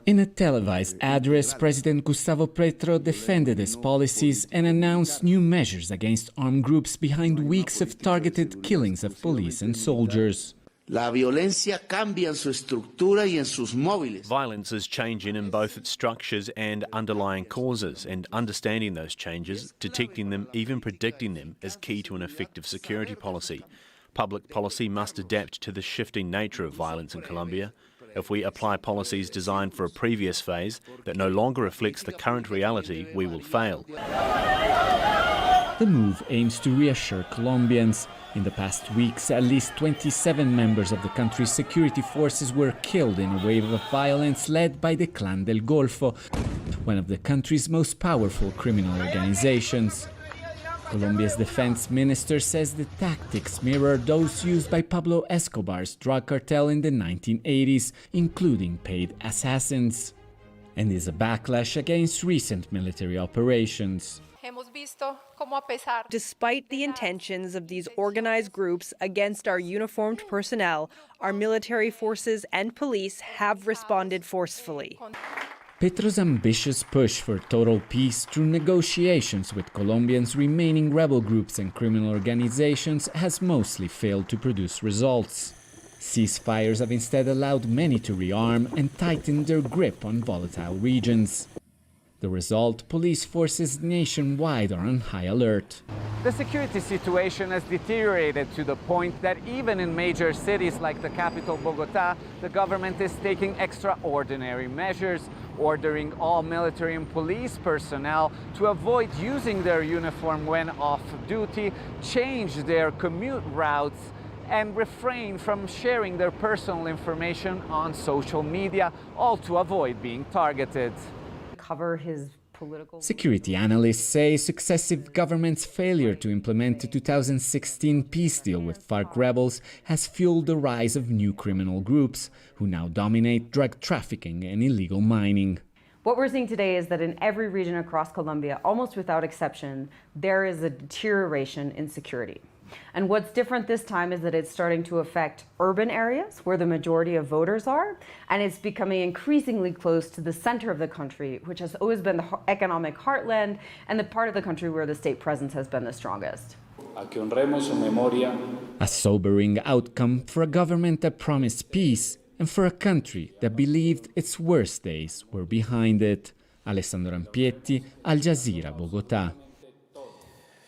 In a televised address, President Gustavo Petro defended his policies and announced new measures against armed groups behind weeks of targeted killings of police and soldiers. Violence is changing in both its structures and underlying causes, and understanding those changes, detecting them, even predicting them, is key to an effective security policy. Public policy must adapt to the shifting nature of violence in Colombia. If we apply policies designed for a previous phase that no longer reflects the current reality, we will fail. The move aims to reassure Colombians. In the past weeks, at least 27 members of the country's security forces were killed in a wave of violence led by the Clan del Golfo, one of the country's most powerful criminal organizations. Colombia's defense minister says the tactics mirror those used by Pablo Escobar's drug cartel in the 1980s, including paid assassins, and is a backlash against recent military operations. Despite the intentions of these organized groups against our uniformed personnel, our military forces and police have responded forcefully. Petro's ambitious push for total peace through negotiations with Colombia's remaining rebel groups and criminal organizations has mostly failed to produce results. Ceasefires have instead allowed many to rearm and tighten their grip on volatile regions. The result, police forces nationwide are on high alert. The security situation has deteriorated to the point that even in major cities like the capital Bogota, the government is taking extraordinary measures, ordering all military and police personnel to avoid using their uniform when off duty, change their commute routes, and refrain from sharing their personal information on social media, all to avoid being targeted. Security analysts say successive governments' failure to implement the 2016 peace deal with FARC rebels has fueled the rise of new criminal groups, who now dominate drug trafficking and illegal mining. What we're seeing today is that in every region across Colombia, almost without exception, there is a deterioration in security. And what's different this time is that it's starting to affect urban areas where the majority of voters are, and it's becoming increasingly close to the center of the country, which has always been the economic heartland and the part of the country where the state presence has been the strongest. A sobering outcome for a government that promised peace and for a country that believed its worst days were behind it. Alessandro Rampietti, Al Jazeera, Bogota.